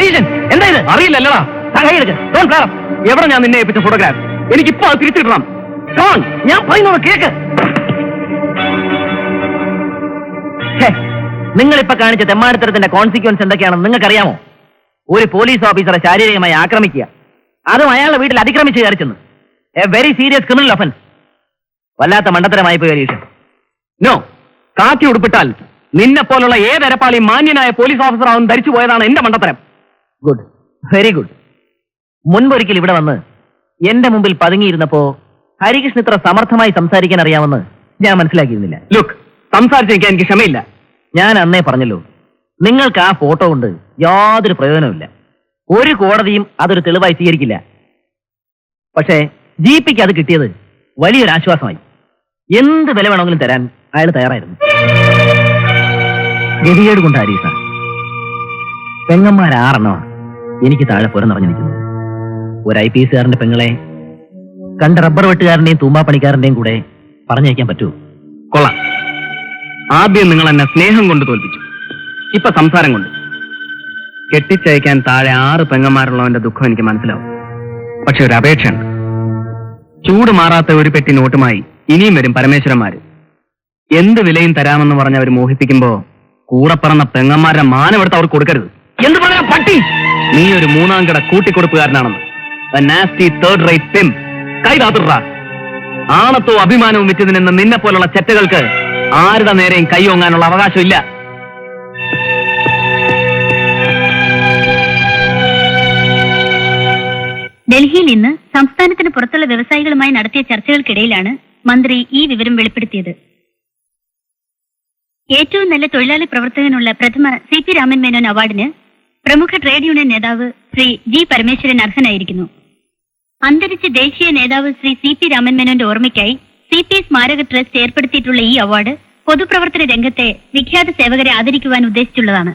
ഹരീഷൻ എന്താ ഇത്? അറിയില്ലല്ലടാ. എവിടെ ഞാൻ നിന്നെ ഏൽപ്പിച്ച ഫോട്ടോഗ്രാഫ്? എനിക്കിപ്പോ അത് തിരിച്ചു കിട്ടണം. ഞാൻ പറയുന്നത് കേക്ക്. നിങ്ങളിപ്പോ കാണിച്ച തെമ്മാടിത്തരത്തിന്റെ കോൺസിക്വൻസ് എന്തൊക്കെയാണെന്ന് നിങ്ങൾക്കറിയാമോ? ഒരു പോലീസ് ഓഫീസറെ ശാരീരികമായി ആക്രമിക്കുക, അതും അയാളുടെ വീട്ടിൽ അതിക്രമിച്ച് കയറിച്ചെന്ന്. A very serious criminal offence. വല്ലാത്ത മണ്ടത്തരമായി പോയി ഹരീഷൻ. നോ, കാക്കി ഉടുപ്പിട്ടാൽ നിന്നെ പോലുള്ള ഏതരപ്പാളി മാന്യനായ പോലീസ് ഓഫീസർ ആവും ധരിച്ചു പോയതാണ് എന്റെ മണ്ടത്തരം. Good, very good. മുൻപൊരിക്കൽ ഇവിടെ വന്ന് എന്റെ മുമ്പിൽ പതുങ്ങിയിരുന്നപ്പോ ഹരികൃഷ്ണൻ ഇത്ര സമർത്ഥമായി സംസാരിക്കാൻ അറിയാമെന്ന് ഞാൻ മനസ്സിലാക്കിയിരുന്നില്ല. ലുക്ക്, സംസാരിച്ചിരിക്കാൻ എനിക്ക് ക്ഷമയില്ല. ഞാൻ അന്നേ പറഞ്ഞല്ലോ, നിങ്ങൾക്ക് ആ ഫോട്ടോ കൊണ്ട് യാതൊരു പ്രയോജനവുമില്ല. ഒരു കോടതിയും അതൊരു തെളിവായി സ്വീകരിക്കില്ല. പക്ഷേ ജിപിക്ക് അത് കിട്ടിയത് വലിയൊരു ആശ്വാസമായി. എന്ത് വില വേണമെങ്കിലും തരാൻ അയാൾ തയ്യാറായിരുന്നു. ഗതികേട് കൊണ്ട് ഹരീസ, പെങ്ങന്മാരാറെണ്ണമാണ് എനിക്ക് താഴെ പുറന്നിറങ്ങിയിരിക്കുന്നത്. ഒരു IPS കാരന്റെ പെങ്ങളെ കണ്ട റബ്ബർ വെട്ടുകാരന്റെയും തൂമ്പാപ്പണിക്കാരന്റെയും കൂടെ പറഞ്ഞയക്കാൻ പറ്റുമോ? കൊള്ളാം. ആദ്യം നിങ്ങൾ എന്നെ സ്നേഹം കൊണ്ട് തോൽപ്പിച്ചു, ഇപ്പൊ സംസാരം കൊണ്ട്. കെട്ടിച്ചയക്കാൻ താഴെ 6 പെങ്ങന്മാരുള്ളവന്റെ ദുഃഖം എനിക്ക് മനസ്സിലാവും. പക്ഷെ ഒരു അപേക്ഷയുണ്ട്. ചൂട് മാറാത്ത ഒരു പെട്ടി നോട്ടുമായി ഇനിയും വരും പരമേശ്വരന്മാര്. എന്ത് വിലയും തരാമെന്ന് പറഞ്ഞ് അവർ മോഹിപ്പിക്കുമ്പോ കൂടെ പറന്ന പെങ്ങന്മാരുടെ മാനം എടുത്ത് അവർ കൊടുക്കരുത്. എന്ത് പറയാ പട്ടി? നീ ഒരു 3ാം കിട കൂട്ടിക്കൊടുപ്പുകാരനാണെന്ന്. Nasty third rate pimp. കൈതാത്തുറ. ആണത്തോ അഭിമാനവും വിറ്റു നിന്ന് നിന്നെ പോലുള്ള ചെറ്റകൾക്ക് ആരുടെ നേരെയും കൈയൊങ്ങാനുള്ള അവകാശമില്ല. ഡൽഹിയിൽ ഇന്ന് സംസ്ഥാനത്തിന് പുറത്തുള്ള വ്യവസായികളുമായി നടത്തിയ ചർച്ചകൾക്കിടയിലാണ് മന്ത്രി ഈ വിവരം വെളിപ്പെടുത്തിയത്. ഏറ്റവും നല്ല തൊഴിലാളി പ്രവർത്തകനുള്ള പ്രഥമ CP രാമൻ മേനോൻ അവാർഡിന് പ്രമുഖ ട്രേഡ് യൂണിയൻ നേതാവ് ശ്രീ G പരമേശ്വരൻ അർഹനായിരിക്കുന്നു. അന്തരിച്ച ദേശീയ നേതാവ് ശ്രീ CP രാമൻ മേനോന്റെ ഓർമ്മയ്ക്കായി CP സ്മാരക ട്രസ്റ്റ് ഏർപ്പെടുത്തിയിട്ടുള്ള ഈ അവാർഡ് പൊതുപ്രവർത്തന രംഗത്തെ വിഖ്യാത സേവകരെ ആദരിക്കുവാൻ ഉദ്ദേശിച്ചുള്ളതാണ്.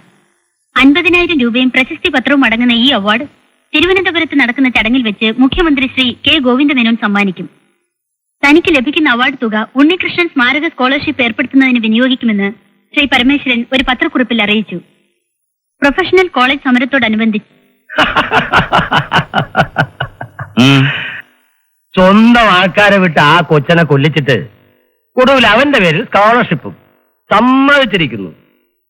50,000 രൂപയും പ്രശസ്തി പത്രവും അടങ്ങുന്ന ഈ അവാർഡ് തിരുവനന്തപുരത്ത് നടക്കുന്ന ചടങ്ങിൽ വെച്ച് മുഖ്യമന്ത്രി ശ്രീ K ഗോവിന്ദമേനോൻ സമ്മാനിക്കും. തനിക്ക് ലഭിക്കുന്ന അവാർഡ് തുക ഉണ്ണികൃഷ്ണൻ സ്മാരക സ്കോളർഷിപ്പ് ഏർപ്പെടുത്തുന്നതിന് വിനിയോഗിക്കുമെന്ന് ശ്രീ പരമേശ്വരൻ ഒരു പത്രക്കുറിപ്പിൽ അറിയിച്ചു. പ്രൊഫഷണൽ കോളേജ് സമരത്തോടനുബന്ധിച്ച് സ്വന്തം ആൾക്കാരെ വിട്ട് ആ കൊച്ചനെ കൊല്ലിച്ചിട്ട് ഒടുവിൽ അവന്റെ പേരിൽ സ്കോളർഷിപ്പും സമ്മതിച്ചിരിക്കുന്നു.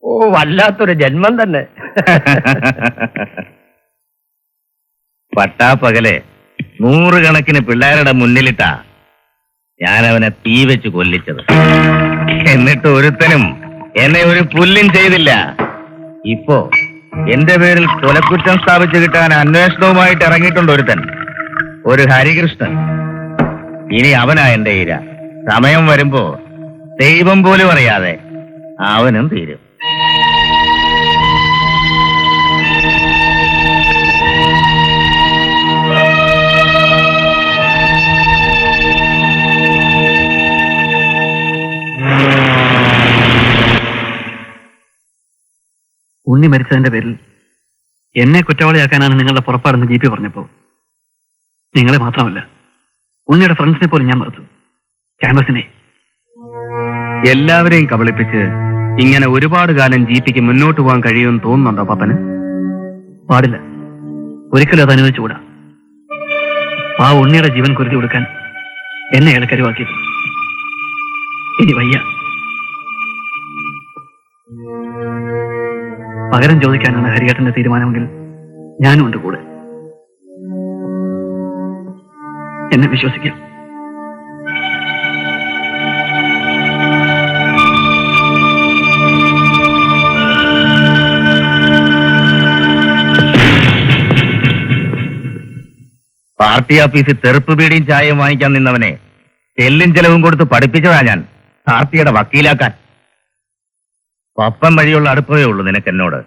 ഓ, വല്ലാത്തൊരു ജന്മം തന്നെ. പട്ടാപ്പകലെ 100 കണക്കിന് പിള്ളേരുടെ മുന്നിലിട്ടാ ഞാനവനെ തീ വെച്ച് കൊല്ലിച്ചത്. എന്നിട്ട് ഒരുത്തനും എന്നെ ഒരു പുല്ലും ചെയ്തില്ല. ഇപ്പോ എന്റെ പേരിൽ കൊലക്കുറ്റം സ്ഥാപിച്ചു കിട്ടാൻ അന്വേഷണവുമായിട്ട് ഇറങ്ങിയിട്ടുണ്ട് ഒരുത്തൻ, ഒരു ഹരികൃഷ്ണൻ. ഇനി അവനാ എന്റെ ഇര. സമയം വരുമ്പോ ദൈവം പോലും അറിയാതെ അവനും തീരും. ഉണ്ണി മരിച്ചതിന്റെ പേരിൽ എന്നെ കുറ്റവാളിയാക്കാനാണ് നിങ്ങളുടെ പുറപ്പാടെന്ന് GP പറഞ്ഞപ്പോ നിങ്ങളെ മാത്രമല്ല ഉണ്ണിയുടെ ഫ്രണ്ട്സിനെ പോലും ഞാൻ മറച്ചു. ക്യാമ്പസിനെ എല്ലാവരെയും കബളിപ്പിച്ച് ഇങ്ങനെ ഒരുപാട് കാലം GPക്ക് മുന്നോട്ട് പോകാൻ കഴിയുമെന്ന് തോന്നുന്നുണ്ടോ പപ്പന്? പാടില്ല, ഒരിക്കലും അത് അനുവദിച്ചുകൂടാ. ആ ഉണ്ണിയുടെ ജീവൻ കുരുതി കൊടുക്കാൻ എന്നെ അയാൾ കരുവാക്കിയത്. ഇനി വയ്യ. പകരം ചോദിക്കാനാണ് ഹരിയേട്ടന്റെ തീരുമാനമെങ്കിൽ ഞാനും ഉണ്ട് കൂടെ. എന്നെ വിശ്വസിക്കാം. പാർട്ടി ഓഫീസിൽ തെറുപ്പ് ബീഡിയും ചായയും വാങ്ങിക്കാൻ നിന്നവനെ ചെല്ലും ചെലവും കൊടുത്ത് പഠിപ്പിച്ചതാ ഞാൻ പാർട്ടിയുടെ വക്കീലാക്കാൻ. പപ്പൻ വഴിയുള്ള അടുപ്പമേ ഉള്ളൂ നിനക്കെന്നോട്.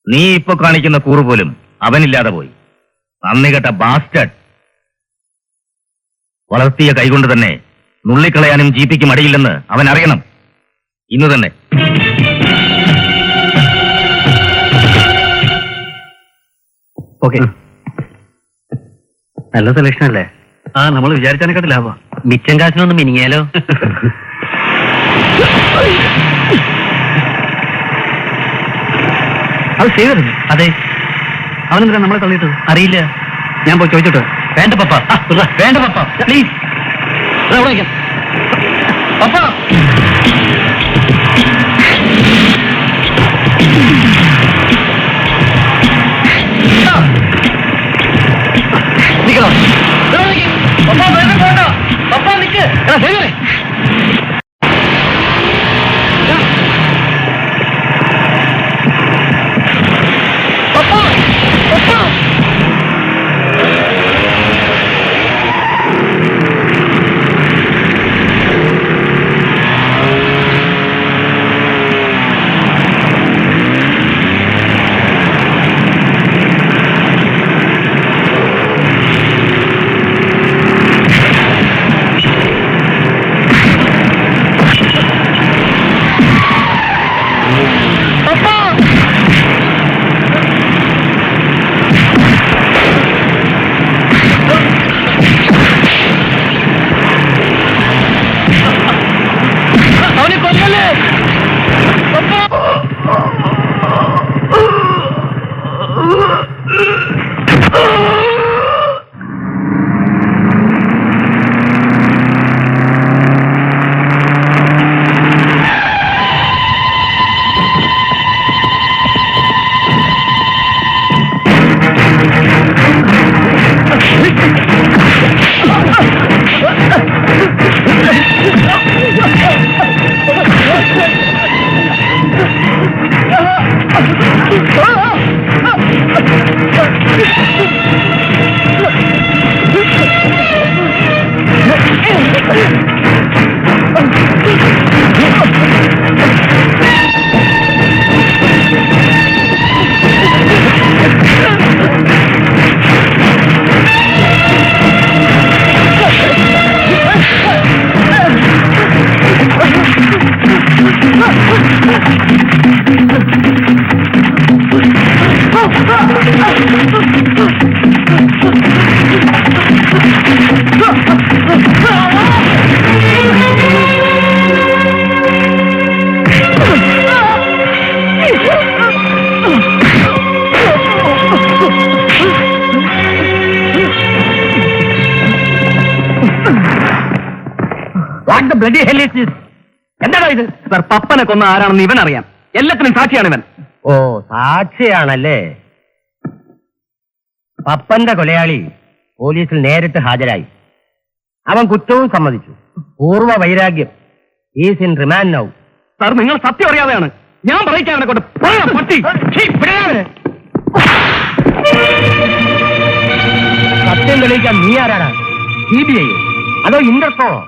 നീ ഇപ്പൊ കാണിക്കുന്ന കൂറ് പോലും അവനില്ലാതെ പോയി. നന്ദി കെട്ട ബാസ്റ്റഡ്. വളർത്തിയ കൈകൊണ്ട് തന്നെ നുള്ളിക്കളയാനും GPക്ക് മടിയില്ലെന്ന് അവൻ അറിയണം. ഇന്ന് തന്നെ. ഓക്കെ, നല്ല സെലക്ഷൻ അല്ലേ? ആ, നമ്മൾ വിചാരിച്ചതിനെക്കാട്ട് ലാഭം. മിച്ചം കാശിനൊന്നും മിനിങ്ങിയാലോ? അത് ചെയ്തിരുന്നു. അതെ, അവനെന്തിനാ നമ്മളെ തള്ളിയിട്ട്? അറിയില്ല. ഞാൻ പോയി ചോദിച്ചോട്ടെ. വേണ്ട പപ്പ, വേണ്ട പപ്പ, പ്ലീസ്. പപ്പ, നിൽക്കണോ? പപ്പ വേണ്ട പോണ്ട. പപ്പ നിൽക്ക്. എന്താണോ ഇത്? സർ, പപ്പനെ കൊന്ന ആരാണെന്ന് ഇവനറിയാം. എല്ലാത്തിനും സാക്ഷിയാണ് ഇവൻ. ഓ, സാക്ഷിയാണല്ലേ. പപ്പന്റെ കൊലയാളി പോലീസിൽ നേരിട്ട് ഹാജരായി. അവൻ കുറ്റവും സമ്മതിച്ചു. പൂർവ്വ വൈരാഗ്യം. Is in remand now. Sir, നിങ്ങൾ സത്യം അറിയാതെയാണ്. ഞാൻ പറയിക്കാൻ അവനെ കൊണ്ട് പട്ടി. സത്യം തെളിയിക്കാൻ നീ ആരാണ്? CBI അതോ ഇന്റർപോളോ?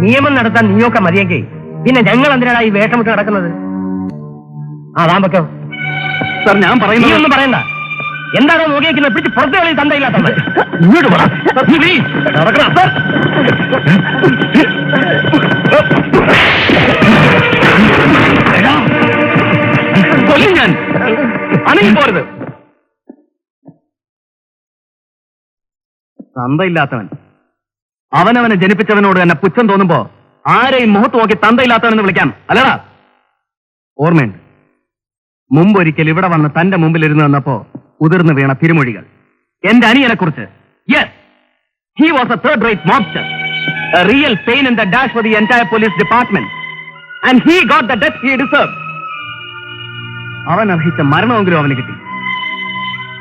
നിയമം നടത്താൻ നീയൊക്കെ മതിയെങ്കിൽ പിന്നെ ഞങ്ങൾ എന്തിനാണ് ഈ വേഷമിട്ട് നടക്കുന്നത്? താൻ വെക്കോ. സർ, ഞാൻ പറയുന്നത് ഒന്നും പറയണ്ട. എന്താണോ നോക്കിയിരിക്കുന്നത്? പിടിച്ച് പുറത്ത് കളി തന്തയില്ലാത്തത്. ഇങ്ങോട്ട് പറ. കൊല്ലും ഞാൻ. അനങ്ങി പോരുത്. തന്തയില്ലാത്തവൻ. അവനവനെ ജനിപ്പിച്ചവനോട് തന്നെ പുച്ഛം തോന്നുമ്പോ ആരെയും മുഖത്ത് നോക്കി തന്തയില്ലാത്തവനെന്ന് വിളിക്കാം, അല്ലടാ? ഓർമ്മയുണ്ട്, മുമ്പൊരിക്കൽ ഇവിടെ വന്ന് തന്റെ മുമ്പിൽ ഇരുന്ന് വന്നപ്പോ ഉതിർന്നു വീണ തിരുമൊഴികൾ എന്റെ അനിയനെ കുറിച്ച്. Yes, he was a third rate mobster, a real pain in the dash for the entire police department, and he got the death he deserve. അവൻ അർഹിച്ച മരണമെങ്കിലും അവന് കിട്ടി.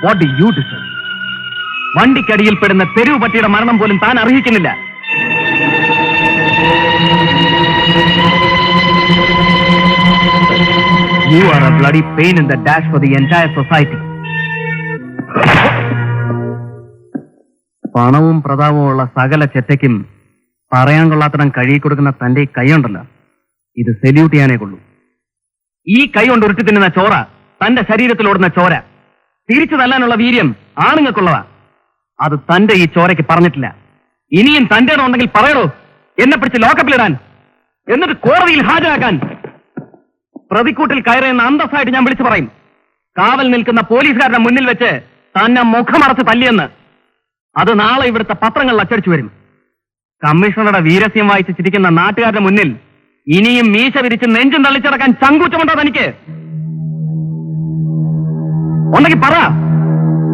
What do you deserve? വണ്ടിക്കടിയിൽ പെടുന്ന തെരുവ് പട്ടിയുടെ മരണം പോലും താൻ അർഹിക്കുന്നില്ല. You are a bloody pain in the dash for the entire society. പണവും പ്രതാപവും ഉള്ള സകല ചെറ്റയ്ക്കും പറയാൻ കൊള്ളാത്തടം കഴുകി കൊടുക്കുന്ന തന്റെ ഈ കൈയുണ്ടല്ലോ, ഇത് സെല്യൂട്ട് ചെയ്യാനേ കൊള്ളൂ. ഈ കൈ കൊണ്ട് ഉരുട്ടി തിന്നുന്ന ചോര തന്റെ ശരീരത്തിലോടുന്ന ചോര തിരിച്ചു തല്ലാനുള്ള വീര്യം ആണുങ്ങൾക്കുള്ളതാ. അത് തന്റെ ഈ ചോരയ്ക്ക് പറഞ്ഞിട്ടില്ല. ഇനിയും തന്റെ ഉണ്ടെങ്കിൽ പറയണോ, എന്നെ പിടിച്ച് ലോക്കപ്പിലിടാൻ, എന്നിട്ട് കോടതിയിൽ ഹാജരാക്കാൻ. പ്രതിക്കൂട്ടിൽ കയറിയെന്ന് അന്തസ്സായിട്ട് ഞാൻ വിളിച്ചു പറയും. കാവൽ നിൽക്കുന്ന പോലീസുകാരുടെ മുന്നിൽ വെച്ച് തന്നെ മുഖമറച്ച് തല്ലിയെന്ന്. അത് നാളെ ഇവിടുത്തെ പത്രങ്ങളിൽ അച്ചടിച്ചു വരും. കമ്മീഷണറുടെ വീരസ്യം വായിച്ച് ചിരിക്കുന്ന നാട്ടുകാരുടെ മുന്നിൽ ഇനിയും മീശ വിരിച്ച് നെഞ്ചും തള്ളിച്ചടക്കാൻ ചങ്കൂറ്റമുണ്ടോ തനിക്ക്? ഉണ്ടെങ്കിൽ പറ,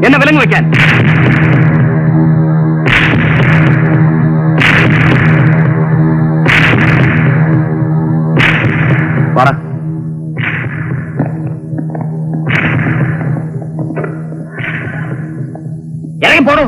എന്നെ വിലങ്ങ് വെക്കാൻ. പറ. ഇറങ്ങി പോടൂ.